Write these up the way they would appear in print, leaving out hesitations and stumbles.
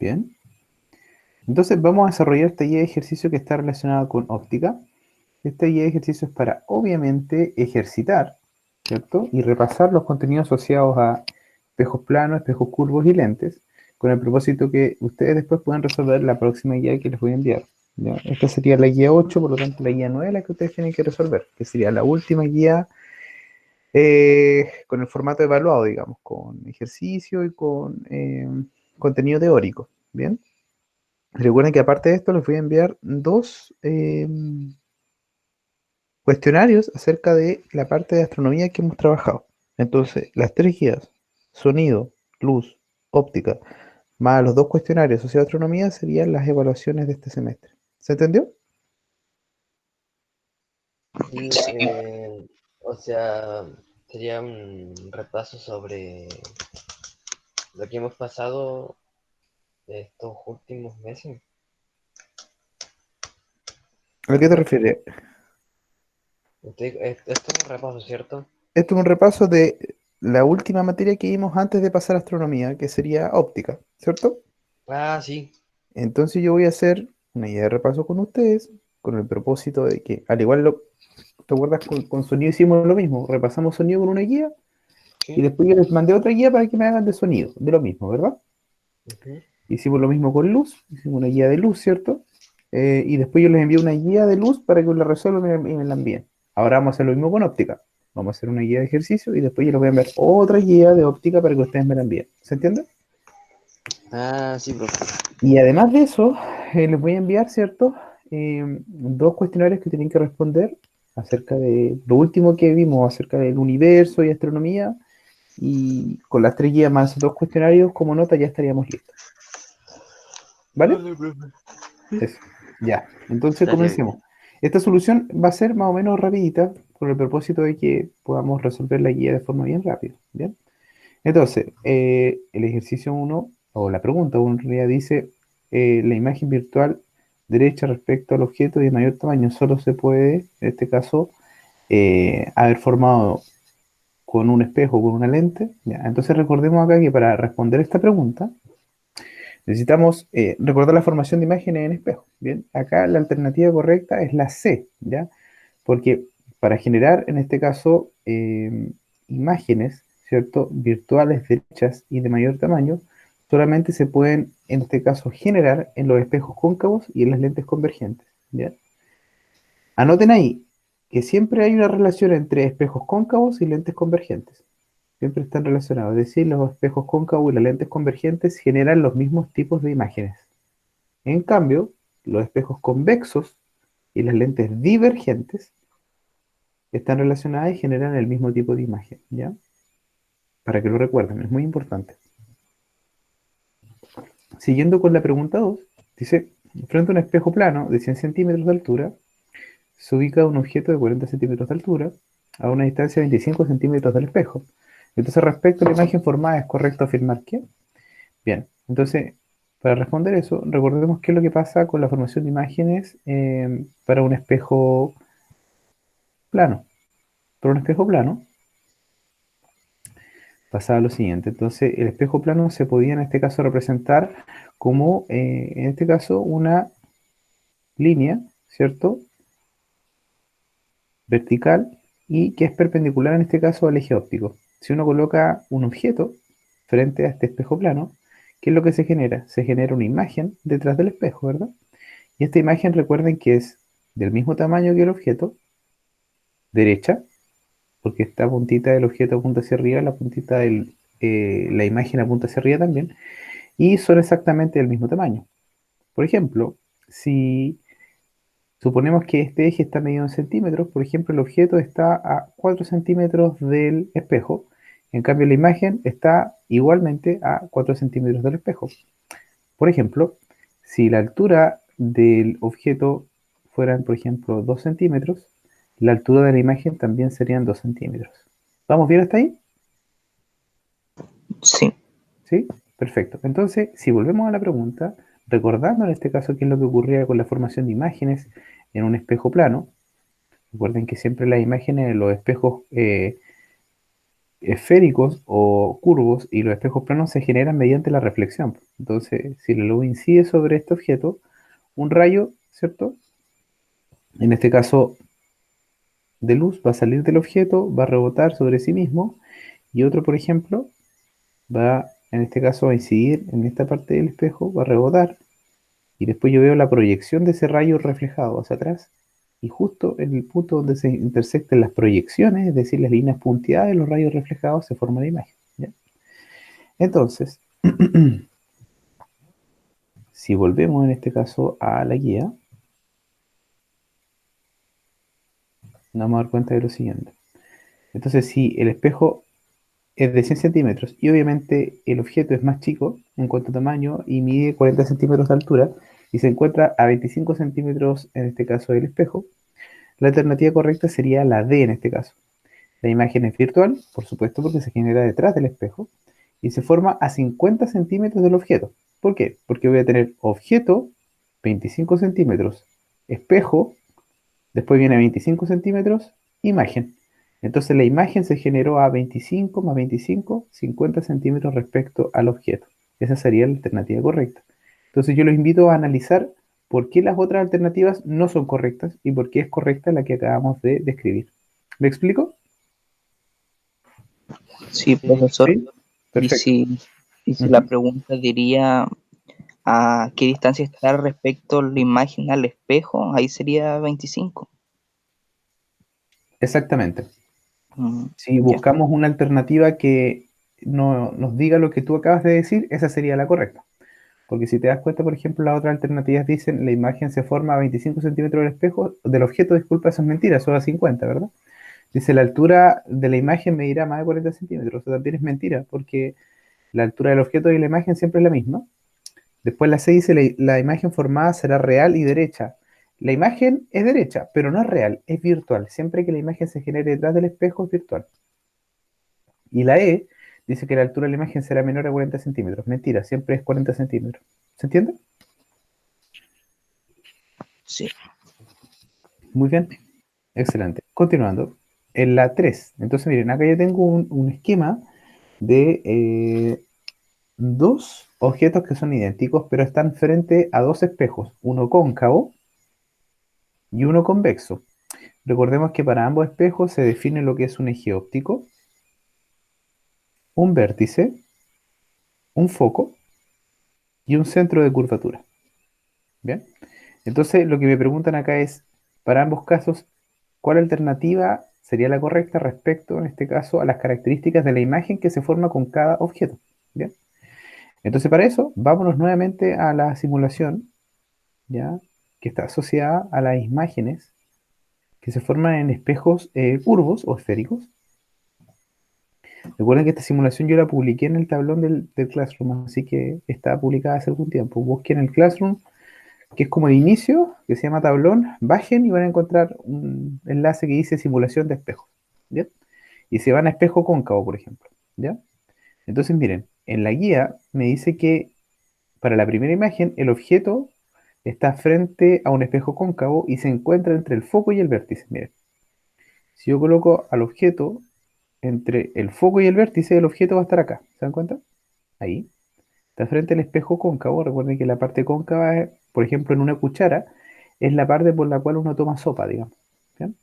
Bien. Entonces vamos a desarrollar esta guía de ejercicio que está relacionada con óptica. Esta guía de ejercicio es para, obviamente, ejercitar, ¿cierto? Y repasar los contenidos asociados a espejos planos, espejos curvos y lentes, con el propósito que ustedes después puedan resolver la próxima guía que les voy a enviar, ¿ya? Esta sería la guía 8, por lo tanto la guía 9 es la que ustedes tienen que resolver, que sería la última guía con el formato evaluado, digamos, con ejercicio y con contenido teórico, ¿bien? Recuerden que aparte de esto les voy a enviar dos cuestionarios acerca de la parte de astronomía que hemos trabajado. Entonces, las tres guías, sonido, luz, óptica, más los dos cuestionarios asociados a astronomía serían las evaluaciones de este semestre. ¿Se entendió? Sí, o sea, sería un repaso sobre lo que hemos pasado estos últimos meses. ¿A qué te ¿Cierto? refieres? Esto es un repaso, ¿cierto? Esto es un repaso de la última materia que vimos antes de pasar a astronomía, que sería óptica, ¿cierto? Ah, sí. Entonces yo voy a hacer una guía de repaso con ustedes, con el propósito de que, al igual ¿te acuerdas? Con sonido hicimos lo mismo, repasamos sonido con una guía y Sí. después yo les mandé otra guía para que me hagan de sonido, de lo mismo, ¿verdad? Ujú. Hicimos lo mismo con luz, hicimos una guía de luz, ¿cierto? Y después yo les envío una guía de luz para que la resuelvan y me la envíen. Ahora vamos a hacer lo mismo con óptica. Vamos a hacer una guía de ejercicio y después yo les voy a enviar otra guía de óptica para que ustedes me la envíen. ¿Se entiende? Ah, sí, profe. Y además de eso, les voy a enviar, ¿cierto? Dos cuestionarios que tienen que responder acerca de lo último que vimos, acerca del universo y astronomía. Y con las tres guías más dos cuestionarios como nota ya estaríamos listos. ¿Vale? Vale, profe. Eso. Ya. Entonces Estaría bien. comencemos. Esta solución va a ser más o menos rapidita por el propósito de que podamos resolver la guía de forma bien rápida. ¿Bien? Entonces, el ejercicio uno o la pregunta 1 en realidad dice, la imagen virtual derecha respecto al objeto de mayor tamaño solo se puede, en este caso, haber formado con un espejo o con una lente. Ya, entonces recordemos acá que para responder esta pregunta necesitamos recordar la formación de imágenes en espejo. Bien, acá la alternativa correcta es la C, ¿ya? Porque para generar, en este caso, imágenes, ¿cierto? Virtuales derechas y de mayor tamaño, solamente se pueden, en este caso, generar en los espejos cóncavos y en las lentes convergentes, ¿ya? Anoten ahí que siempre hay una relación entre espejos cóncavos y lentes convergentes. Siempre están relacionados. Es decir, los espejos cóncavos y las lentes convergentes generan los mismos tipos de imágenes. En cambio, los espejos convexos y las lentes divergentes están relacionadas y generan el mismo tipo de imagen, ¿ya? Para que lo recuerden, es muy importante. Siguiendo con la pregunta 2, dice, frente a un espejo plano de 100 centímetros de altura, se ubica un objeto de 40 centímetros de altura a una distancia de 25 centímetros del espejo. Entonces, respecto a la imagen formada, ¿es correcto afirmar que? Bien, entonces, para responder eso, recordemos qué es lo que pasa con la formación de imágenes para un espejo plano. Para un espejo plano, pasaba lo siguiente. Entonces, el espejo plano se podía en este caso representar como, en este caso, una línea, ¿cierto? Vertical y que es perpendicular en este caso al eje óptico. Si uno coloca un objeto frente a este espejo plano, ¿qué es lo que se genera? Se genera una imagen detrás del espejo, ¿verdad? Y esta imagen recuerden que es del mismo tamaño que el objeto, derecha, porque esta puntita del objeto apunta hacia arriba, la puntita de la imagen apunta hacia arriba también, y son exactamente del mismo tamaño. Por ejemplo, si suponemos que este eje está medido en centímetros, por ejemplo, el objeto está a 4 centímetros del espejo, en cambio la imagen está igualmente a 4 centímetros del espejo. Por ejemplo, si la altura del objeto fueran, por ejemplo, 2 centímetros, la altura de la imagen también serían 2 centímetros. ¿Vamos bien hasta ahí? Sí. ¿Sí? Perfecto. Entonces, si volvemos a la pregunta, recordando en este caso qué es lo que ocurría con la formación de imágenes en un espejo plano, recuerden que siempre las imágenes en los espejos esféricos o curvos y los espejos planos se generan mediante la reflexión. Entonces, si la luz incide sobre este objeto, un rayo, ¿cierto? En este caso de luz va a salir del objeto, va a rebotar sobre sí mismo y otro, por ejemplo, va, en este caso, a incidir en esta parte del espejo, va a rebotar y después yo veo la proyección de ese rayo reflejado hacia atrás y justo en el punto donde se intersectan las proyecciones, es decir, las líneas punteadas de los rayos reflejados, se forma la imagen. ¿Ya? Entonces, si volvemos en este caso a la guía, nos vamos a dar cuenta de lo siguiente. Entonces, si el espejo es de 100 centímetros y obviamente el objeto es más chico en cuanto a tamaño y mide 40 centímetros de altura y se encuentra a 25 centímetros en este caso del espejo, la alternativa correcta sería la D en este caso. La imagen es virtual, por supuesto, porque se genera detrás del espejo y se forma a 50 centímetros del objeto. ¿Por qué? Porque voy a tener objeto 25 centímetros, espejo, después viene 25 centímetros, imagen. Entonces la imagen se generó a 25 más 25, 50 centímetros respecto al objeto. Esa sería la alternativa correcta. Entonces yo los invito a analizar por qué las otras alternativas no son correctas y por qué es correcta la que acabamos de describir. ¿Me explico? Sí, Sí, profesor. Sí. Y Perfecto. si la Ujú. pregunta diría a qué distancia está respecto la imagen al espejo, ahí sería 25. Exactamente. Mm, Si ya. buscamos una alternativa que no, nos diga lo que tú acabas de decir, esa sería la correcta. Porque si te das cuenta, por ejemplo, las otras alternativas dicen la imagen se forma a 25 centímetros del espejo, del objeto, disculpa, eso es mentira, eso es a 50, ¿verdad? Dice la altura de la imagen medirá más de 40 centímetros, eso también es mentira, porque la altura del objeto y la imagen siempre es la misma. Después la C dice la imagen formada será real y derecha. La imagen es derecha, pero no es real, es virtual. Siempre que la imagen se genere detrás del espejo es virtual. Y la E dice que la altura de la imagen será menor a 40 centímetros. Mentira, siempre es 40 centímetros. ¿Se entiende? Sí. Muy bien, excelente. Continuando. En la 3. Entonces, miren, acá yo tengo un esquema de dos objetos que son idénticos, pero están frente a dos espejos, uno cóncavo y uno convexo. Recordemos que para ambos espejos se define lo que es un eje óptico, un vértice, un foco y un centro de curvatura. Bien. Entonces, lo que me preguntan acá es, para ambos casos, ¿cuál alternativa sería la correcta respecto, en este caso, a las características de la imagen que se forma con cada objeto? Bien. Entonces, para eso, vámonos nuevamente a la simulación, ¿ya? Que está asociada a las imágenes que se forman en espejos curvos o esféricos. Recuerden que esta simulación yo la publiqué en el tablón del Classroom, así que está publicada hace algún tiempo. Busquen el Classroom, que es como el inicio, que se llama tablón, bajen y van a encontrar un enlace que dice simulación de espejos, ¿ya? Y se van a espejo cóncavo, por ejemplo, ¿ya? Entonces, miren, en la guía me dice que para la primera imagen el objeto está frente a un espejo cóncavo y se encuentra entre el foco y el vértice. Miren, si yo coloco al objeto entre el foco y el vértice, el objeto va a estar acá, ¿se dan cuenta? Ahí. Está frente al espejo cóncavo. Recuerden que la parte cóncava, por ejemplo, en una cuchara, es la parte por la cual uno toma sopa, digamos. ¿Bien?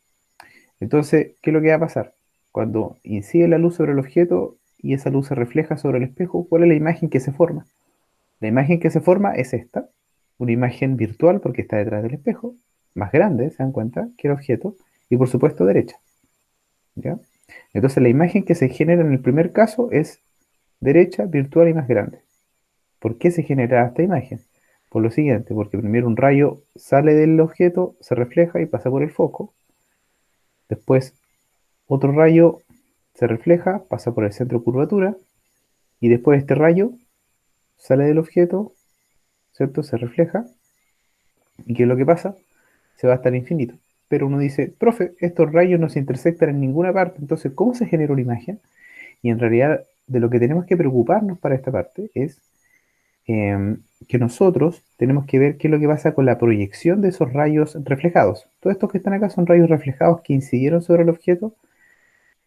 Entonces, ¿qué es lo que va a pasar? Cuando incide la luz sobre el objeto y esa luz se refleja sobre el espejo, ¿cuál es la imagen que se forma? La imagen que se forma es esta, una imagen virtual porque está detrás del espejo, más grande, ¿se dan cuenta? Que el objeto, y por supuesto derecha. ¿Ya? Entonces, la imagen que se genera en el primer caso es derecha, virtual y más grande. ¿Por qué se genera esta imagen? Por lo siguiente, porque primero un rayo sale del objeto, se refleja y pasa por el foco. Después otro rayo se refleja, pasa por el centro de curvatura. Y después este rayo sale del objeto, ¿cierto? Se refleja. ¿Y qué es lo que pasa? Se va hasta el infinito. Pero uno dice, profe, estos rayos no se intersectan en ninguna parte. Entonces, ¿cómo se genera una imagen? Y en realidad, de lo que tenemos que preocuparnos para esta parte es que nosotros tenemos que ver qué es lo que pasa con la proyección de esos rayos reflejados. Todos estos que están acá son rayos reflejados que incidieron sobre el objeto,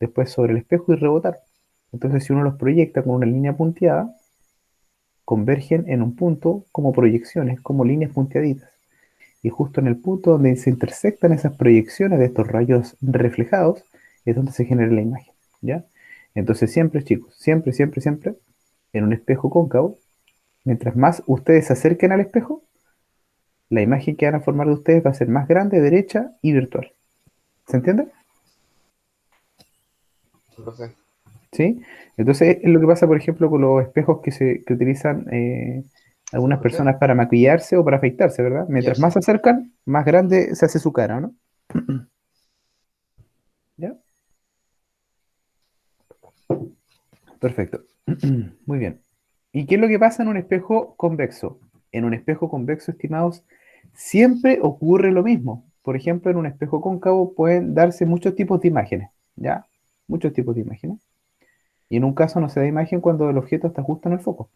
después sobre el espejo y rebotaron. Entonces, si uno los proyecta con una línea punteada, convergen en un punto como proyecciones, como líneas punteaditas. Y justo en el punto donde se intersectan esas proyecciones de estos rayos reflejados, es donde se genera la imagen, ¿ya? Entonces siempre, chicos, siempre, siempre, siempre, en un espejo cóncavo, mientras más ustedes se acerquen al espejo, la imagen que van a formar de ustedes va a ser más grande, derecha y virtual. ¿Se entiende? Profe. ¿Sí? Entonces es lo que pasa, por ejemplo, con los espejos que utilizan algunas ¿Por qué? personas para maquillarse o para afeitarse, ¿verdad? Mientras más Jersey. se acercan, más grande se hace su cara, ¿no? ¿Ya? Perfecto. Muy bien. ¿Y qué es lo que pasa en un espejo convexo? En un espejo convexo, estimados, siempre ocurre lo mismo. Por ejemplo, en un espejo cóncavo pueden darse muchos tipos de imágenes, ¿ya? Muchos tipos de imágenes. Y en un caso no se da imagen cuando el objeto está justo en el foco.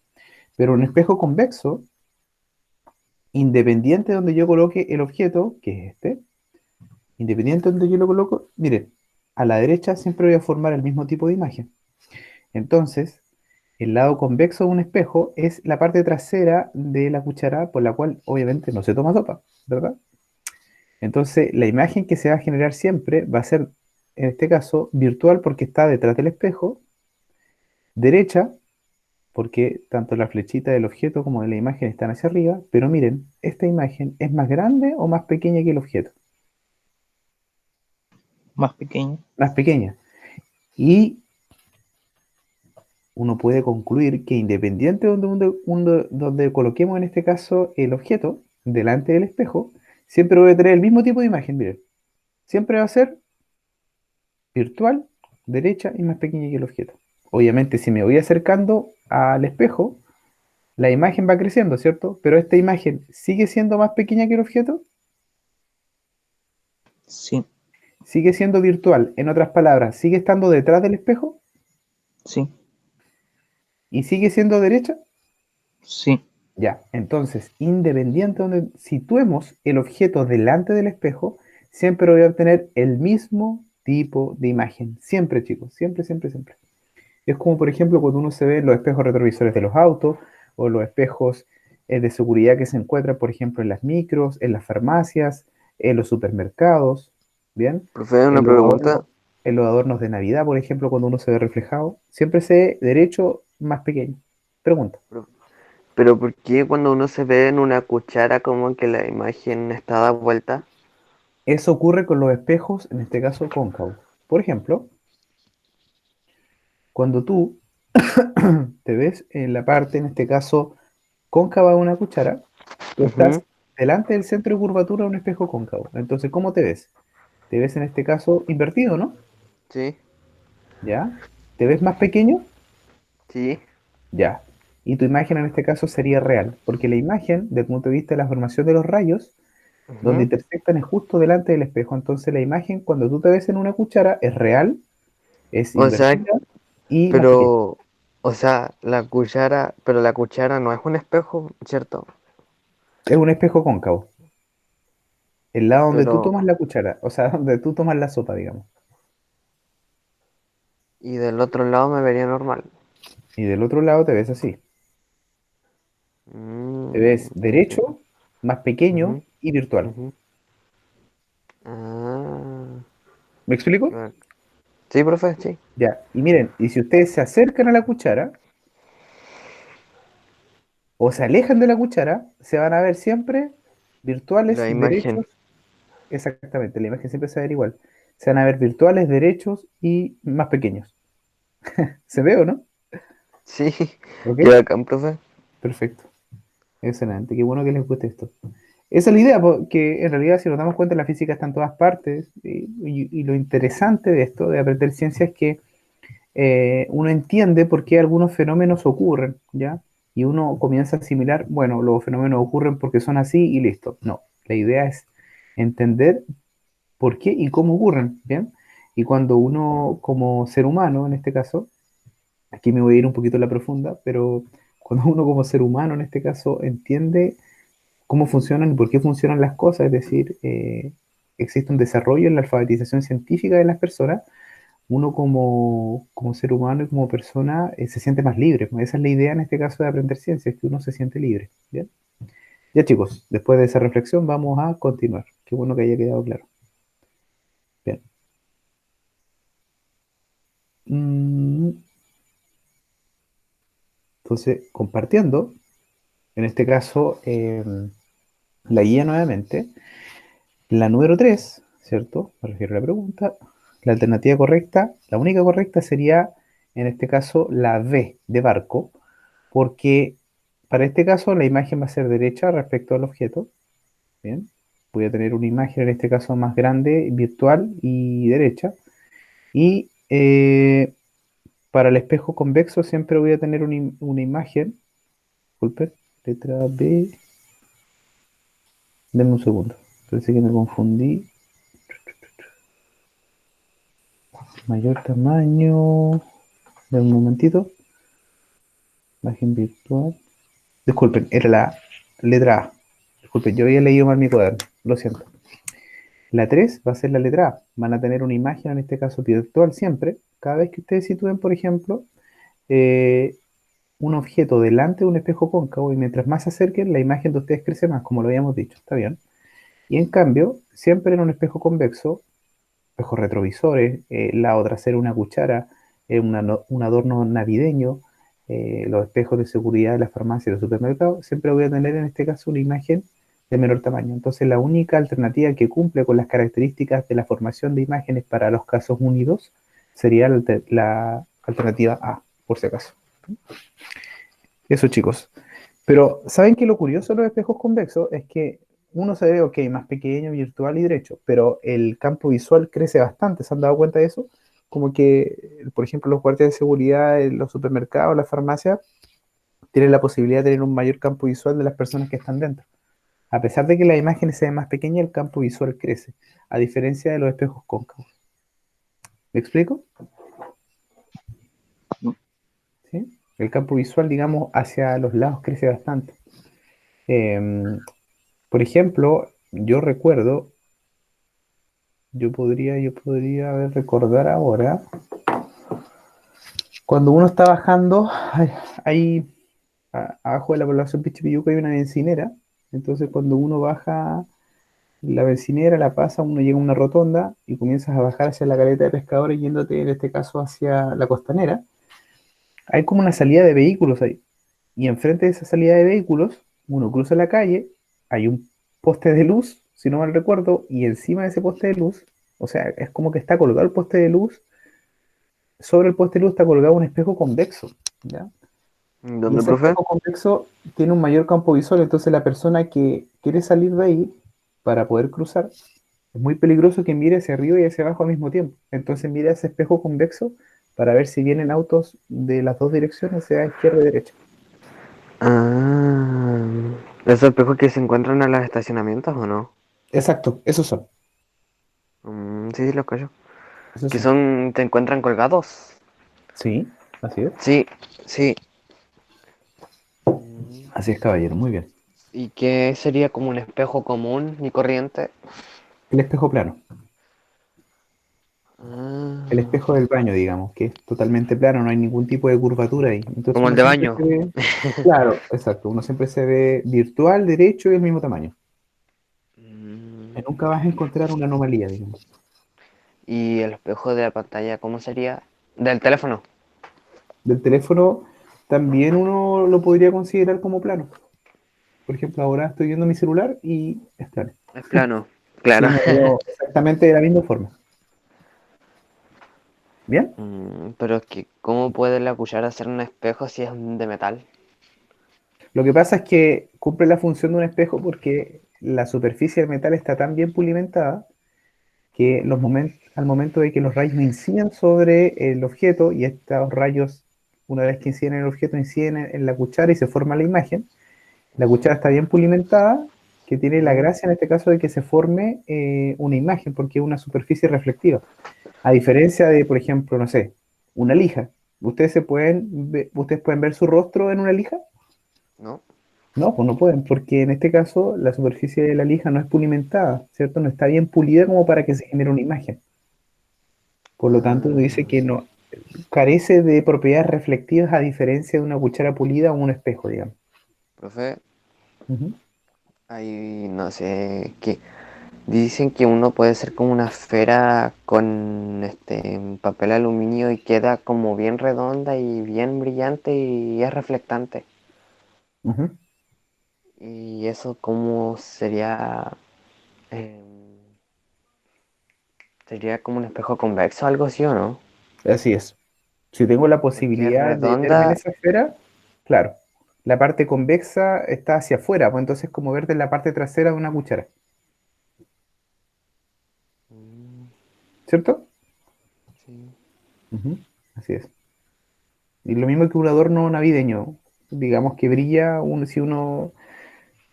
Pero en un espejo convexo, independiente de donde yo coloque el objeto, que es este, independiente de donde yo lo coloco, miren, a la derecha siempre voy a formar el mismo tipo de imagen. Entonces, el lado convexo de un espejo es la parte trasera de la cuchara por la cual obviamente no se toma sopa, ¿verdad? Entonces, la imagen que se va a generar siempre va a ser, en este caso, virtual porque está detrás del espejo, derecha porque tanto la flechita del objeto como de la imagen están hacia arriba, pero miren, esta imagen es más grande o más pequeña que el objeto, Más pequeño. más pequeña. Y uno puede concluir que independiente de donde coloquemos en este caso el objeto, delante del espejo, siempre voy a tener el mismo tipo de imagen, miren. Siempre va a ser virtual, derecha y más pequeña que el objeto. Obviamente, si me voy acercando al espejo, la imagen va creciendo, ¿cierto? Pero esta imagen sigue siendo más pequeña que el objeto, Sí, sigue siendo virtual. En otras palabras, sigue estando detrás del espejo sí, y sigue siendo derecha. sí. Ya, entonces, independiente de donde situemos el objeto delante del espejo, siempre voy a obtener el mismo tipo de imagen. Siempre, chicos, siempre, siempre, siempre. Es como, por ejemplo, cuando uno se ve en los espejos retrovisores de los autos o los espejos de seguridad que se encuentran, por ejemplo, en las micros, en las farmacias, en los supermercados, ¿bien? Profe, una En los adornos, pregunta. en los adornos de Navidad, por ejemplo, cuando uno se ve reflejado, siempre se ve derecho más pequeño. Pregunta. Pro- Pero ¿por qué cuando uno se ve en una cuchara como que la imagen está dada vuelta? Eso ocurre con los espejos, en este caso cóncavos. Por ejemplo, cuando tú te ves en la parte, en este caso, cóncava de una cuchara, tú estás Ujú. delante del centro de curvatura de un espejo cóncavo. Entonces, ¿cómo te ves? Te ves en este caso invertido, ¿no? Sí, ¿Ya? ¿Te ves más pequeño? sí. Ya. Y tu imagen en este caso sería real, porque la imagen, desde el punto de vista de la formación de los rayos, donde Ujú. intersectan es justo delante del espejo. Entonces, la imagen, cuando tú te ves en una cuchara, es real, es O sea, invertida y más pequeña. pero, o sea, pero la cuchara no es un espejo, ¿cierto? Es un espejo cóncavo. El lado donde tú Pero, tomas la cuchara, o sea, donde tú tomas la sopa, digamos. y del otro lado me vería normal. Y del otro lado te ves así. Te ves Ujú, derecho, más pequeño ujú, y virtual. ujú. Ah, ¿Me qué explico? sí, profe, sí. Ya. Y miren, y si ustedes se acercan a la cuchara o se alejan de la cuchara, se van a ver siempre virtuales, La imagen. derechos. Exactamente, la imagen siempre se va a ver igual. Se van a ver virtuales, derechos y más pequeños. ¿Se ve o no? Sí, ¿Ok? qué bacán, profe. Perfecto. Excelente. Qué bueno que les guste esto. Esa es la idea, porque en realidad si nos damos cuenta la física está en todas partes y lo interesante de esto, de aprender ciencia, es que uno entiende por qué algunos fenómenos ocurren, ¿ya? Y uno comienza a asimilar, bueno, los fenómenos ocurren porque son así y listo. No, la idea es entender por qué y cómo ocurren, ¿bien? Y cuando uno como ser humano, en este caso, aquí me voy a ir un poquito a la profunda, pero cuando uno como ser humano, en este caso, entiende cómo funcionan y por qué funcionan las cosas, es decir, existe un desarrollo en la alfabetización científica de las personas, uno como ser humano y como persona se siente más libre. Esa es la idea en este caso de aprender ciencia, es que uno se siente libre. ¿Bien? Ya chicos, después de esa reflexión vamos a continuar. Qué bueno que haya quedado claro. Bien. Mm, Entonces, compartiendo, en este caso, la guía nuevamente, la número 3, ¿cierto? Me refiero a la pregunta. La alternativa correcta, la única correcta sería, en este caso, la B de barco, porque para este caso la imagen va a ser derecha respecto al objeto. Bien. Voy a tener una imagen, en este caso, más grande, virtual y derecha. Y para el espejo convexo siempre voy a tener una imagen. Disculpe, letra B. Denme un segundo. Parece que me confundí. Mayor tamaño. Denme un momentito. Imagen virtual. Disculpen, era la letra A. Disculpen, yo había leído mal mi cuaderno. Lo siento. La 3 va a ser la letra A. Van a tener una imagen, en este caso virtual siempre. Cada vez que ustedes sitúen, por ejemplo, eh, un objeto delante de un espejo cóncavo y mientras más se acerquen, la imagen de ustedes crece más, como lo habíamos dicho. ¿Está bien? Y en cambio, siempre en un espejo convexo, espejos retrovisores, lado trasero una cuchara, un adorno navideño, los espejos de seguridad de las farmacias y los supermercados, siempre voy a tener en este caso una imagen de menor tamaño. Entonces la única alternativa que cumple con las características de la formación de imágenes para los casos unidos sería la alternativa A, por si acaso. Eso chicos. Pero ¿saben qué lo curioso de los espejos convexos? Es que uno se ve, ok, más pequeño, virtual y derecho, pero el campo visual crece bastante. ¿Se han dado cuenta de eso? Como que, por ejemplo, los guardias de seguridad en los supermercados, las farmacias, tienen la posibilidad de tener un mayor campo visual de las personas que están dentro. A pesar de que la imagen sea más pequeña, el campo visual crece, a diferencia de los espejos cóncavos. ¿Me explico? ¿Sí? El campo visual, digamos, hacia los lados crece bastante. Em, por ejemplo, yo recuerdo, yo podría recordar ahora, cuando uno está bajando, hay abajo de la población Pichipilluca hay una bencinera, entonces cuando uno baja la bencinera, la pasa, uno llega a una rotonda y comienzas a bajar hacia la caleta de pescadores yéndote en este caso hacia la costanera, hay como una salida de vehículos ahí, y enfrente de esa salida de vehículos, uno cruza la calle, hay un poste de luz, si no mal recuerdo, y encima de ese poste de luz, o sea, es como que está colgado el poste de luz, sobre el poste de luz está colgado un espejo convexo, ¿ya? Y ¿Dónde, ese profe? espejo convexo tiene un mayor campo visual, entonces la persona que quiere salir de ahí para poder cruzar, es muy peligroso que mire hacia arriba y hacia abajo al mismo tiempo. Entonces mira ese espejo convexo para ver si vienen autos de las dos direcciones, sea izquierda y derecha. Ah, ¿esos espejos que se encuentran en los estacionamientos o no? Exacto, esos son. Sí, los callo. Esos Que son. son, te encuentran colgados. Sí, así es. Sí, sí. Mm, Así es, caballero, muy bien. ¿Y qué sería como un espejo común y corriente? El espejo plano. El Ah, espejo del baño, digamos, que es totalmente plano, no hay ningún tipo de curvatura ahí. Entonces como el uno de siempre se baño. ve, claro, exacto, uno siempre se ve virtual, derecho y el mismo tamaño. Mm, Y nunca vas a encontrar una anomalía, digamos. ¿Y el espejo de la pantalla, cómo sería? Del teléfono. Del teléfono también uno lo podría considerar como plano. Por ejemplo, ahora estoy viendo mi celular y es plano. Es plano. Sí, Claro. me veo exactamente de la misma forma. ¿Bien? Pero es que, ¿cómo puede la cuchara hacer un espejo si es de metal? Lo que pasa es que cumple la función de un espejo porque la superficie del metal está tan bien pulimentada que al momento de que los rayos inciden sobre el objeto y estos rayos, una vez que inciden en el objeto, inciden en la cuchara y se forma la imagen, la cuchara está bien pulimentada, que tiene la Mm, gracia en este caso de que se forme una imagen porque es una superficie reflectiva. A diferencia de, por ejemplo, no sé, una lija. ¿Ustedes pueden ver su rostro en una lija? ¿No? No, pues no pueden, porque en este caso la superficie de la lija no es pulimentada, ¿cierto? No está bien pulida como para que se genere una imagen. Por lo tanto, dice que no carece de propiedades reflectivas a diferencia de una cuchara pulida o un espejo, digamos. Profe, Ujú. ahí no sé, que dicen que uno puede ser como una esfera con papel aluminio y queda como bien redonda y bien brillante y es reflectante. Ujú. Y eso como em, sería como un espejo convexo, algo así, ¿o no? Así es. Si tengo la Porque es posibilidad de verme en redonda. esa esfera, claro, la parte convexa está hacia afuera, pues entonces es como verte en la parte trasera de una cuchara, Mm, ¿cierto? sí. Ujú. Así es. Y lo mismo que un adorno navideño, digamos que brilla si uno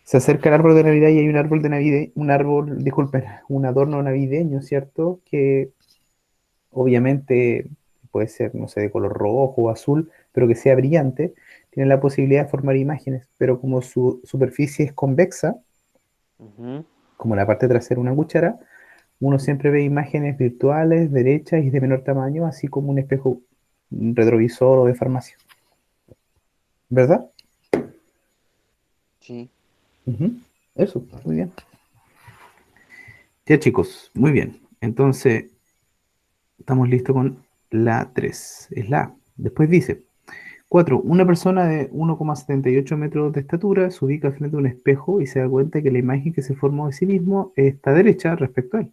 se acerca al árbol de Navidad y hay un árbol de Navidad, un árbol, disculpen, un adorno navideño, ¿cierto? Que obviamente puede ser, no sé, de color rojo o azul, pero que sea brillante, tiene la posibilidad de formar imágenes, pero como su superficie es convexa, Ujú. como la parte trasera de una cuchara, uno siempre ve imágenes virtuales, derechas y de menor tamaño, así como un espejo retrovisor o de farmacia, ¿verdad? Sí. Ujú. Eso, muy bien. Ya chicos, muy bien. Entonces, estamos listos con la 3. Es la A. Después dice, 4. Una persona de 1,78 metros de estatura se ubica frente a un espejo y se da cuenta que la imagen que se formó de sí mismo está derecha respecto a él.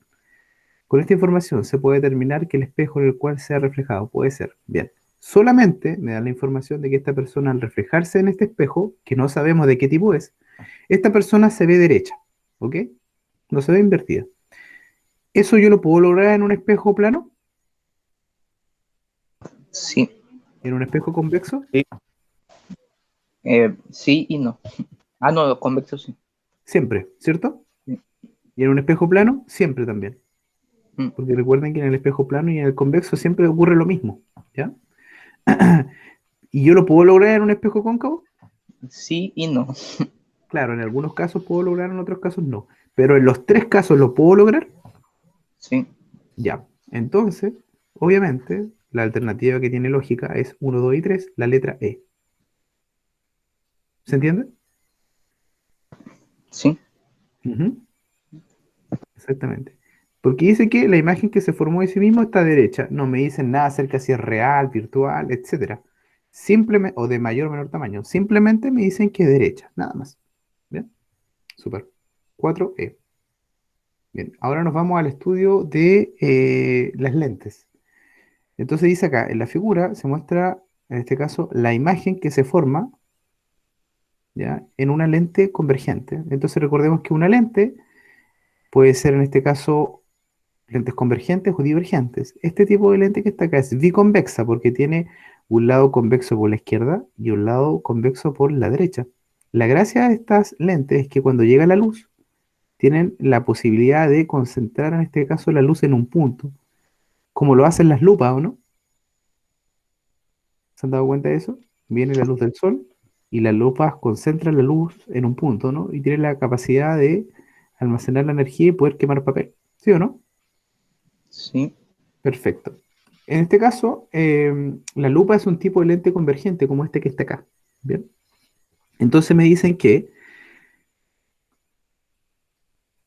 Con esta información se puede determinar que el espejo en el cual se ha reflejado puede ser, bien, solamente me da la información de que esta persona al reflejarse en este espejo, que no sabemos de qué tipo es, esta persona se ve derecha, ¿ok? No se ve invertida. ¿Eso yo lo puedo lograr en un espejo plano? Sí, ¿En un espejo convexo? Sí. sí y no. Ah, no, convexo sí. Siempre, ¿cierto? Sí. Y en un espejo plano, siempre también. Mm, Porque recuerden que en el espejo plano y en el convexo siempre ocurre lo mismo, ¿ya? ¿Y yo lo puedo lograr en un espejo cóncavo? sí y no. Claro, en algunos casos puedo lograr, en otros casos no. Pero en los tres casos lo puedo lograr, Sí, ya. Entonces, obviamente, la alternativa que tiene lógica es uno, 2 y 3, la letra E. ¿Se entiende? sí, Ujú, exactamente. Porque dice que la imagen que se formó de sí mismo está derecha. No me dicen nada acerca si es real, virtual, etcétera. Simplemente, o de mayor o menor tamaño. Simplemente me dicen que es derecha, nada más. ¿Bien? Súper. 4E. Bien, ahora nos vamos al estudio de las lentes. Entonces dice acá, en la figura se muestra, en este caso, la imagen que se forma, ¿ya? En una lente convergente. Entonces recordemos que una lente puede ser, en este caso, lentes convergentes o divergentes. Este tipo de lente que está acá es biconvexa porque tiene un lado convexo por la izquierda y un lado convexo por la derecha. La gracia de estas lentes es que cuando llega la luz, tienen la posibilidad de concentrar, en este caso, la luz en un punto, como lo hacen las lupas, ¿o no? ¿Se han dado cuenta de eso? Viene la luz del sol y las lupas concentran la luz en un punto, ¿no? Y tienen la capacidad de almacenar la energía y poder quemar papel. ¿Sí o no? sí, Perfecto. En este caso, la lupa es un tipo de lente convergente como este que está acá. Bien. Entonces me dicen que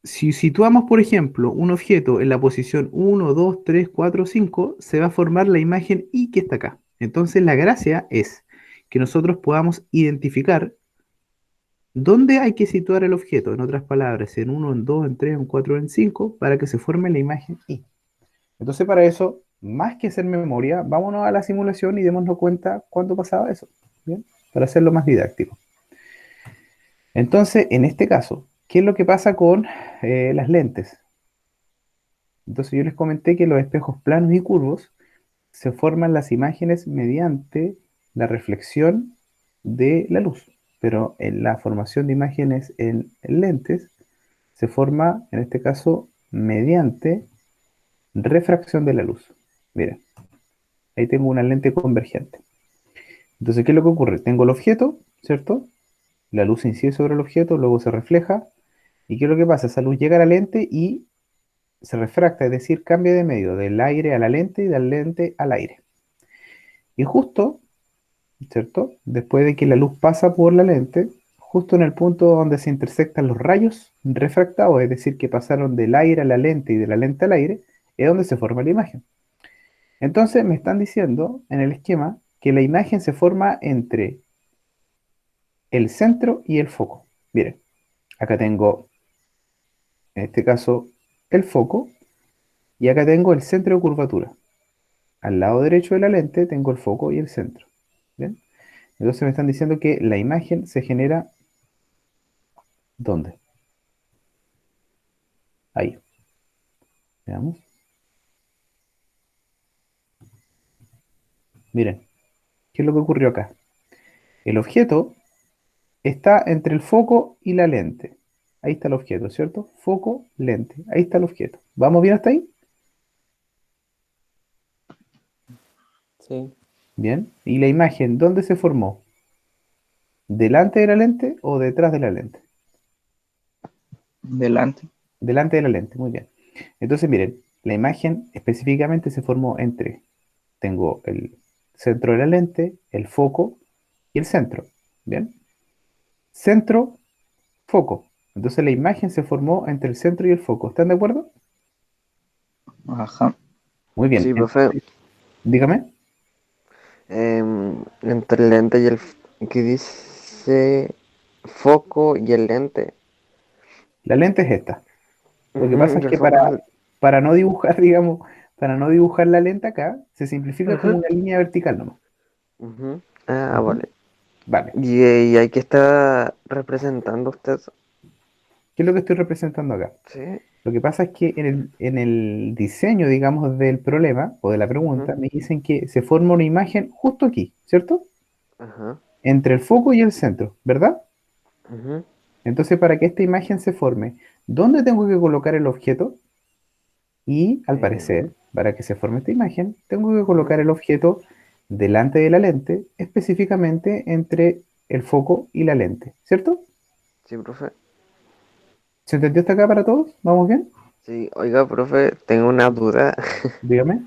si situamos, por ejemplo, un objeto en la posición 1, 2, 3, 4, 5, se va a formar la imagen Y que está acá. Entonces la gracia es que nosotros podamos identificar dónde hay que situar el objeto, en otras palabras, en 1, en 2, en 3, en 4, en 5, para que se forme la imagen Y. Entonces, para eso, más que hacer memoria, vámonos a la simulación y démonos cuenta cuándo pasaba eso. ¿Bien? Para hacerlo más didáctico. Entonces, en este caso, ¿qué es lo que pasa con las lentes? Entonces, yo les comenté que los espejos planos y curvos se forman las imágenes mediante la reflexión de la luz. Pero en la formación de imágenes en lentes se forma, en este caso, mediante refracción de la luz. Miren, ahí tengo una lente convergente. Entonces, ¿qué es lo que ocurre? Tengo el objeto, ¿cierto? La luz incide sobre el objeto, luego se refleja. ¿Y qué es lo que pasa? Esa luz llega a la lente y se refracta, es decir, cambia de medio del aire a la lente y del lente al aire. Y justo, ¿cierto? Después de que la luz pasa por la lente, justo en el punto donde se intersectan los rayos refractados, es decir, que pasaron del aire a la lente y de la lente al aire, es donde se forma la imagen. Entonces me están diciendo en el esquema que la imagen se forma entre el centro y el foco. Miren, acá tengo, en este caso, el foco y acá tengo el centro de curvatura. Al lado derecho de la lente tengo el foco y el centro. ¿Bien? Entonces me están diciendo que la imagen se genera ¿dónde? Ahí. Veamos. Miren, ¿qué es lo que ocurrió acá? El objeto está entre el foco y la lente. Ahí está el objeto, ¿cierto? Foco, lente. Ahí está el objeto. ¿Vamos bien hasta ahí? Sí. Bien. ¿Y la imagen dónde se formó? ¿Delante de la lente o detrás de la lente? Delante. Delante de la lente, muy bien. Entonces, miren, la imagen específicamente se formó entre, tengo el centro de la lente, el foco y el centro. ¿Bien? Centro, foco. Entonces la imagen se formó entre el centro y el foco. ¿Están de acuerdo? Ajá. Muy bien. Sí, profe. Dígame. Entre el lente y que dice foco y el lente. La lente es esta. Lo que pasa Ujú, es y el que foco es el. para no dibujar, digamos, para no dibujar la lente acá, se simplifica como Ujú, una línea vertical nomás. ujú. Ah, Ujú. vale. Vale. Y hay que está representando usted. ¿Qué es lo que estoy representando acá? Sí. Lo que pasa es que en el diseño, digamos, del problema o de la Ujú, pregunta, me dicen que se forma una imagen justo aquí, ¿cierto? ajá. Entre el foco y el centro, ¿verdad? Ujú. Entonces, para que esta imagen se forme, ¿dónde tengo que colocar el objeto? Y al Em, parecer, para que se forme esta imagen, tengo que ujú. colocar el objeto delante de la lente, específicamente entre el foco y la lente, ¿cierto? Sí, profe. ¿Se entendió hasta acá para todos? ¿Vamos bien? Sí, oiga, profe, tengo una duda. Dígame.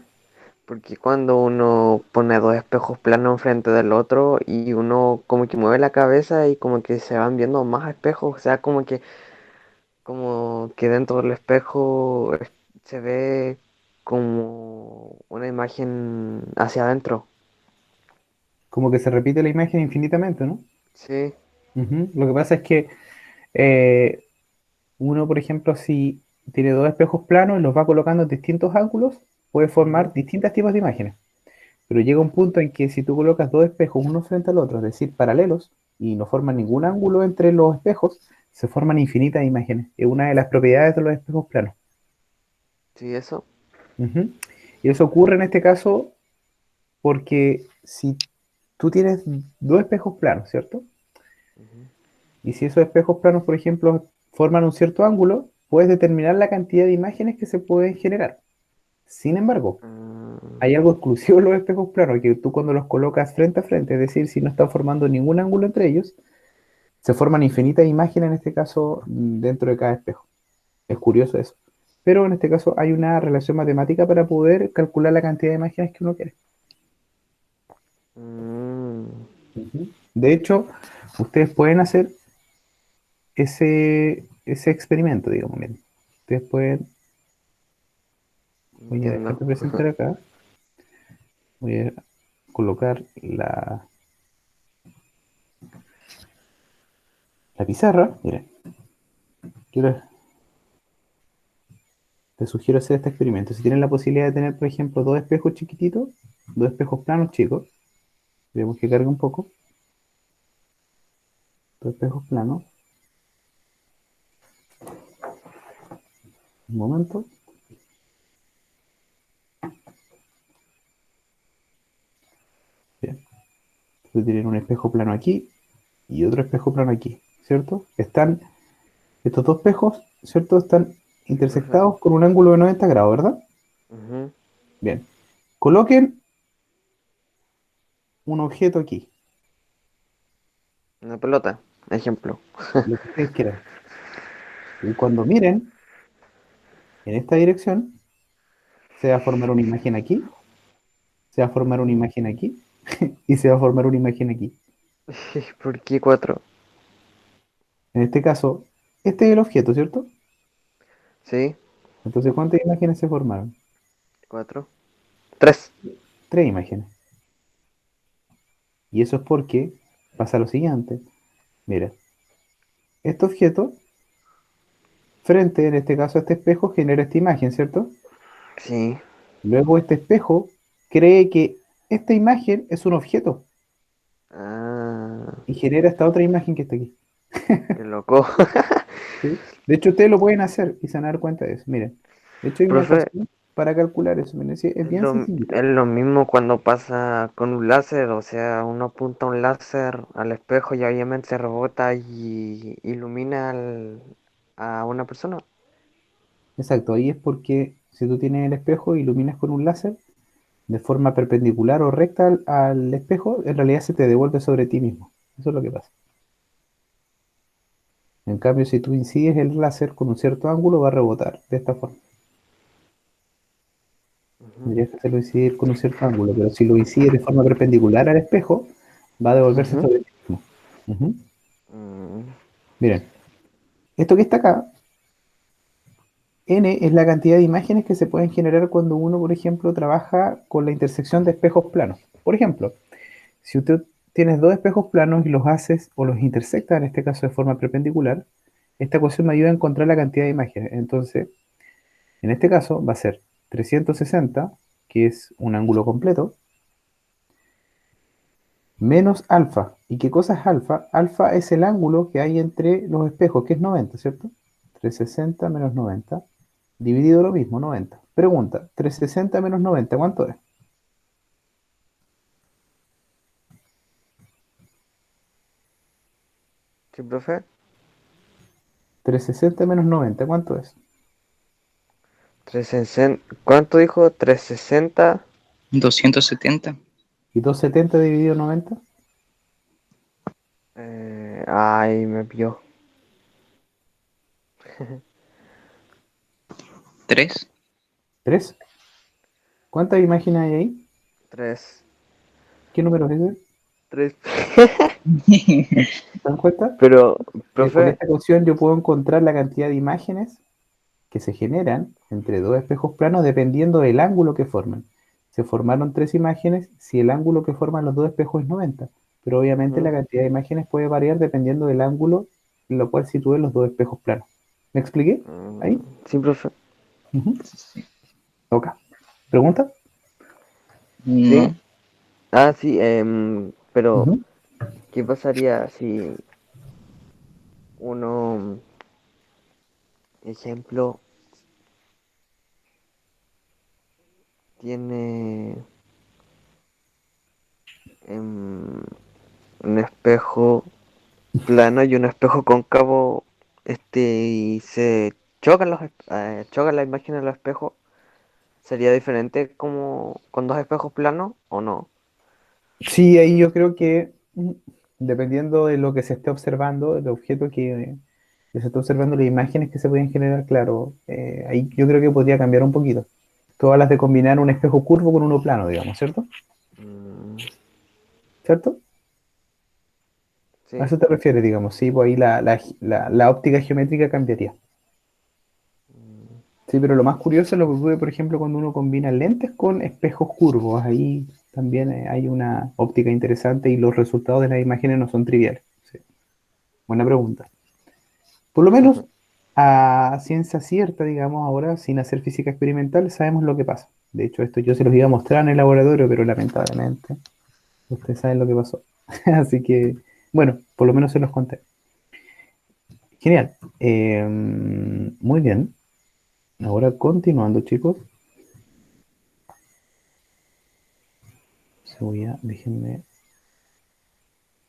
Porque cuando uno pone dos espejos planos enfrente del otro y uno como que mueve la cabeza y como que se van viendo más espejos, o sea, como que dentro del espejo se ve como una imagen hacia adentro. Como que se repite la imagen infinitamente, ¿no? Sí. Ujú. Lo que pasa es que eh, uno, por ejemplo, si tiene dos espejos planos y los va colocando en distintos ángulos, puede formar Ujú. distintos tipos de imágenes. Pero llega un punto en que si tú colocas dos espejos uno frente al otro, es decir, paralelos, y no forman ningún ángulo entre los espejos, se forman infinitas imágenes. Es una de las propiedades de los espejos planos. Sí, eso. Ujú. Y eso ocurre en este caso porque si tú tienes dos espejos planos, ¿cierto? Ujú. Y si esos espejos planos, por ejemplo, forman un cierto ángulo, puedes determinar la cantidad de imágenes que se pueden generar. Sin embargo, Mm, hay algo exclusivo en los espejos planos, que tú cuando los colocas frente a frente, es decir, si no están formando ningún ángulo entre ellos, se forman infinitas imágenes, en este caso, dentro de cada espejo. Es curioso eso. Pero en este caso hay una relación matemática para poder calcular la cantidad de imágenes que uno quiere. mm, Ujú. De hecho, ustedes pueden hacer ese experimento, digamos, miren. Ustedes pueden, voy a dejar entiendo. de presentar acá, voy a colocar la pizarra, miren, quiero, les sugiero hacer este experimento. Si tienen la posibilidad de tener, por ejemplo, dos espejos chiquititos, dos espejos planos chicos, tenemos que cargue un poco, dos espejos planos, un momento, bien, ustedes tienen un espejo plano aquí y otro espejo plano aquí, ¿cierto? Estos dos espejos, ¿cierto? Están Sí, profe. intersectados con un ángulo de 90 grados, ¿verdad? Ujú. Bien, coloquen un objeto aquí, Una pelota, ejemplo. lo que ustedes quieran. Y cuando miren En esta dirección se va a formar una imagen aquí, se va a formar una imagen aquí y se va a formar una imagen aquí. ¿Por qué 4? En este caso, este es el objeto, ¿cierto? Sí, Entonces, ¿cuántas imágenes se formaron? 4. 3. 3 imágenes. Y eso es porque pasa lo siguiente. Mira, este objeto, frente, en este caso, a este espejo, genera esta imagen, ¿cierto? Sí. Luego este espejo cree que esta imagen es un objeto Ah, y genera esta otra imagen que está aquí. qué loco. ¿Sí? De hecho, ustedes lo pueden hacer y se van a dar cuenta de eso. Miren, de hecho hay una Profe, ecuación para calcular eso. Miren, sí, es es bien lo, sencillito. es lo mismo cuando pasa con un láser, o sea, uno apunta un láser al espejo y obviamente rebota y ilumina a una persona. Exacto, ahí es porque si tú tienes el espejo y iluminas con un láser de forma perpendicular o recta al espejo, en realidad se te devuelve sobre ti mismo. Eso es lo que pasa. En cambio, si tú incides el láser con un cierto ángulo, va a rebotar de esta forma. Ujú, Tendrías que hacerlo incidir con un cierto ángulo, pero si lo incides de forma perpendicular al espejo, va a devolverse ujú. sobre ti mismo. Ujú. Mm, Miren, esto que está acá, n es la cantidad de imágenes que se pueden generar cuando uno, por ejemplo, trabaja con la intersección de espejos planos. Por ejemplo, si usted tienes dos espejos planos y los haces o los intersectas, en este caso de forma perpendicular, esta ecuación me ayuda a encontrar la cantidad de imágenes. Entonces, en este caso va a ser 360, que es un ángulo completo, menos alfa. ¿Y qué cosa es alfa? Alfa es el ángulo que hay entre los espejos, que es 90, ¿cierto? 360 menos 90, dividido lo mismo, 90. Pregunta, 360 menos 90, ¿cuánto es? sí, profe. 360 menos 90, ¿cuánto es? 360, ¿cuánto dijo? 360. 270. ¿Y 270 dividido 90? Ay, me vio. 3. 3. ¿Cuántas imágenes hay ahí? 3. ¿Qué número es ese? 3. ¿Se dan cuenta? Pero, Con profe, esta ecuación yo puedo encontrar la cantidad de imágenes que se generan entre dos espejos planos dependiendo del ángulo que forman. Se formaron 3 imágenes si el ángulo que forman los dos espejos es 90, pero obviamente la ujú, cantidad de imágenes puede variar dependiendo del ángulo en lo cual sitúen los dos espejos planos. ¿Me expliqué? Ahí. sí, profe. Ujú. Toca. ¿Pregunta? Sí. No. Ah, sí, pero Ujú. ¿qué pasaría si uno, ejemplo, tiene em, un espejo plano y un espejo cóncavo, y se chocan chocan la imagen en el espejo? ¿Sería diferente como con dos espejos planos o no? Sí, ahí yo creo que dependiendo de lo que se esté observando, el objeto que se está observando, las imágenes que se pueden generar, claro, ahí yo creo que podría cambiar un poquito. Tú hablas de combinar un espejo curvo con uno plano, digamos, ¿cierto? Mm, ¿Cierto? A sí. eso te refieres, digamos, sí, pues ahí la óptica geométrica cambiaría. Mm, Sí, pero lo más curioso es lo que ocurre, por ejemplo, cuando uno combina lentes con espejos curvos. Ahí también hay una óptica interesante y los resultados de las imágenes no son triviales. Sí. Buena pregunta. Por lo menos a ciencia cierta, digamos, ahora, sin hacer física experimental, sabemos lo que pasa. De hecho, esto yo se los iba a mostrar en el laboratorio, pero lamentablemente ustedes saben lo que pasó. Así que, bueno, por lo menos se los conté. Genial. Muy bien. Ahora continuando, chicos. Déjenme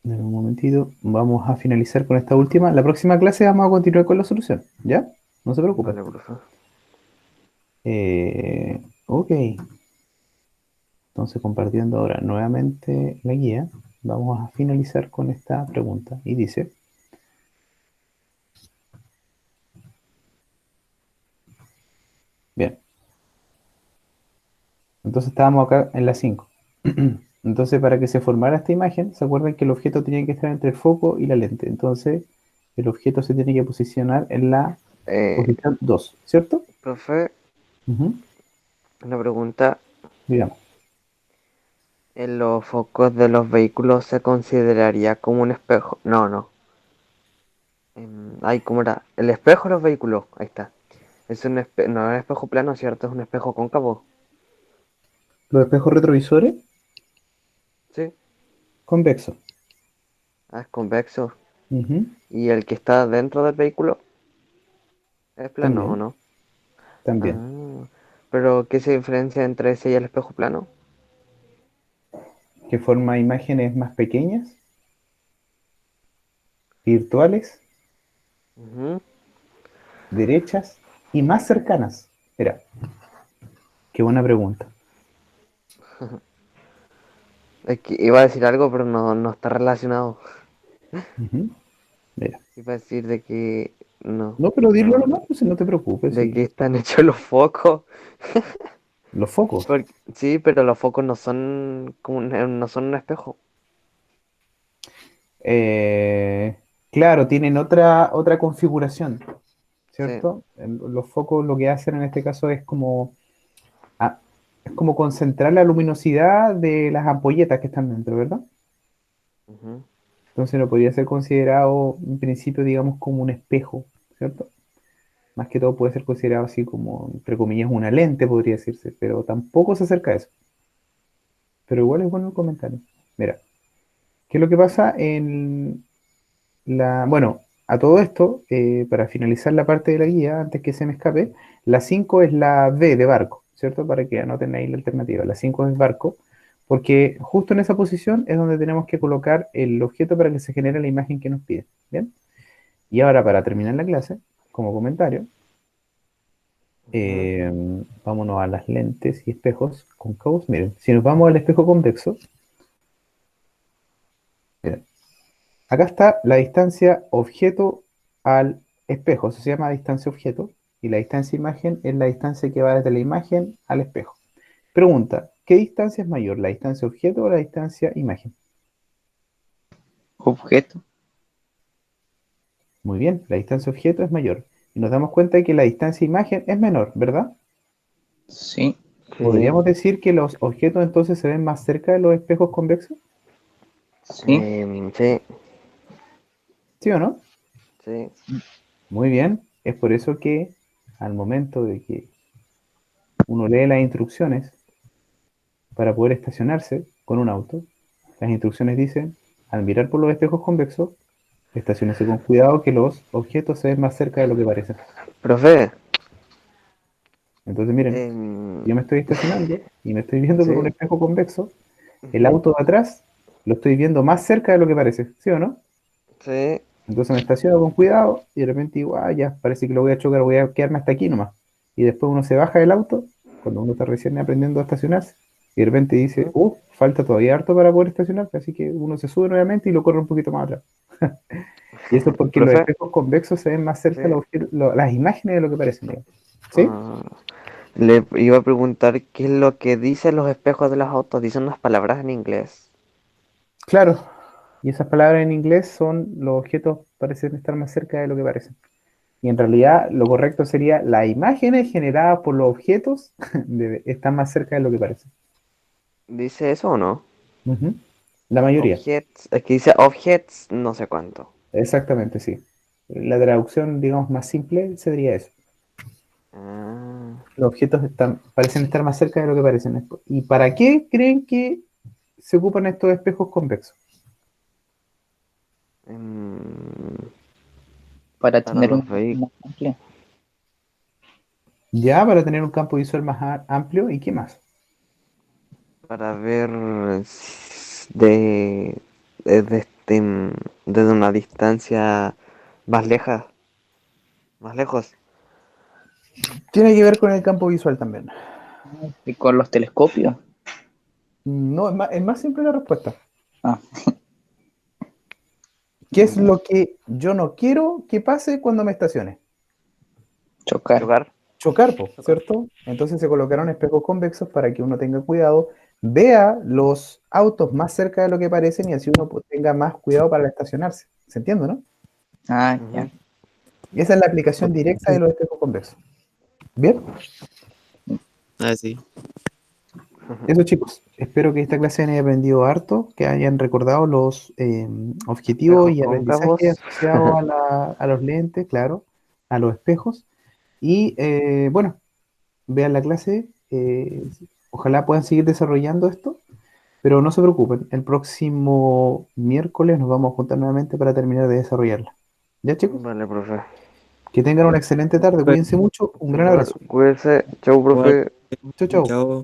dar un momentito. Vamos a finalizar con esta última. La próxima clase vamos a continuar con la solución. ¿Ya? No se preocupen. vale, profe. Ok. Entonces, compartiendo ahora nuevamente la guía, vamos a finalizar con esta pregunta. Y dice, Entonces estábamos acá en la 5. Entonces, para que se formara esta imagen, ¿se acuerdan que el objeto tenía que estar entre el foco y la lente? Entonces, el objeto se tiene que posicionar en la Eh, posición 2, ¿cierto? profe, Ujú. una pregunta. Digamos. ¿En los focos de los vehículos se consideraría como un espejo? No, no. Ay, ¿cómo era? El espejo de los vehículos. Ahí está. No es un espejo plano, ¿cierto? Es un espejo cóncavo. Los espejos retrovisores, Sí. convexos. Ah, es convexo. Ujú. ¿Y el que está dentro del vehículo es plano o También, no? también. Ah, pero ¿qué se diferencia entre ese y el espejo plano? Que forma imágenes más pequeñas, virtuales, Ujú. derechas y más cercanas. Mira, qué buena pregunta. Es que iba a decir algo, pero no, no está relacionado. Ujú. Mira. Iba a decir de que no, No, pero dilo no, nomás, pues no te preocupes, de sí. que están hechos los focos. Los focos. Sí, pero los focos no son como no son un espejo. Eh, claro, tienen otra configuración, Sí. ¿cierto? Los focos lo que hacen en este caso ah, es como concentrar la luminosidad de las ampolletas que están dentro, ¿verdad? Ujú. Entonces no podría ser considerado en principio, digamos, como un espejo, ¿cierto? Más que todo puede ser considerado así como, entre comillas, una lente, podría decirse, pero tampoco se acerca a eso. Pero igual es bueno el comentario. Mira, ¿qué es lo que pasa en bueno, a todo esto, para finalizar la parte de la guía, antes que se me escape, la 5 es la B de barco, ¿cierto? Para que anoten ahí la alternativa. La 5 es barco, porque justo en esa posición es donde tenemos que colocar el objeto para que se genere la imagen que nos pide. ¿Bien? Y ahora, para terminar la clase, como comentario, Ujú. eh, vámonos a las lentes y espejos cóncavos. Miren, si nos vamos al espejo convexo, miren, acá está la distancia objeto al espejo, eso se llama distancia objeto, y la distancia imagen es la distancia que va desde la imagen al espejo. Pregunta, ¿qué distancia es mayor, la distancia objeto o la distancia imagen? Objeto. Muy bien, la distancia objeto es mayor. Y nos damos cuenta de que la distancia imagen es menor, ¿verdad? Sí, Sí. ¿Podríamos decir que los objetos entonces se ven más cerca de los espejos convexos? sí. Sí, ¿Sí o no? sí. Muy bien, es por eso que al momento de que uno lee las instrucciones para poder estacionarse con un auto, las instrucciones dicen, al mirar por los espejos convexos, estaciónese con cuidado que los objetos se ven más cerca de lo que parecen. Profe, Entonces miren, em, yo me estoy estacionando y me estoy viendo por un sí. espejo convexo, el Ujú. auto de atrás lo estoy viendo más cerca de lo que parece, ¿sí o no? Sí. Entonces me estaciono con cuidado y de repente digo, ah, ya, parece que lo voy a chocar, voy a quedarme hasta aquí nomás. Y después uno se baja del auto, cuando uno está recién aprendiendo a estacionarse, y de repente dice, Ujú. falta todavía harto para poder estacionarse, así que uno se sube nuevamente y lo corre un poquito más atrás. Y eso es porque los Profe, espejos convexos se ven más cerca sí. las imágenes de lo que parecen, digamos. ¿Sí? Ah, le iba a preguntar qué es lo que dicen los espejos de los autos. Dicen unas palabras en inglés. Claro. Y esas palabras en inglés son los objetos parecen estar más cerca de lo que parecen. Y en realidad lo correcto sería las imágenes generadas por los objetos están más cerca de lo que parecen. ¿Dice eso o no? Ujú. La mayoría. Objects. Es que dice objects no sé cuánto. Exactamente, sí. La traducción, digamos, más simple sería eso. Ah, Los objetos parecen estar más cerca de lo que parecen. ¿Y para qué creen que se ocupan estos espejos convexos? em, Para para tener los un vehículos. más amplio. Ya, para tener un campo visual más amplio, ¿y qué más? Para ver de, desde desde una distancia más leja, más lejos. Tiene que ver con el campo visual también. Y con los telescopios. No, es más simple la respuesta. Ah, ¿Qué es lo que yo no quiero que pase cuando me estacione? chocar. Chocar. chocar, po, ¿cierto? Entonces se colocaron espejos convexos para que uno tenga cuidado, vea los autos más cerca de lo que parecen y así uno tenga más cuidado para estacionarse. ¿Se entiende, no? Ah, Ujú. ya. Y esa es la aplicación directa de los espejos convexos. ¿Bien? Ah, sí. Eso, chicos. Espero que esta clase hayan aprendido harto, que hayan recordado los objetivos Espejos y cóncavos. aprendizajes asociados a los lentes, claro, a los espejos. Y bueno, vean la clase. Ojalá puedan seguir desarrollando esto, pero no se preocupen. El próximo miércoles nos vamos a juntar nuevamente para terminar de desarrollarla. ¿Ya, chicos? Vale, profe. Que tengan una excelente tarde. Pues, Cuídense mucho. Un gran Igual, abrazo. cuídense. Chau, igual, profe. Chau, chau. chao.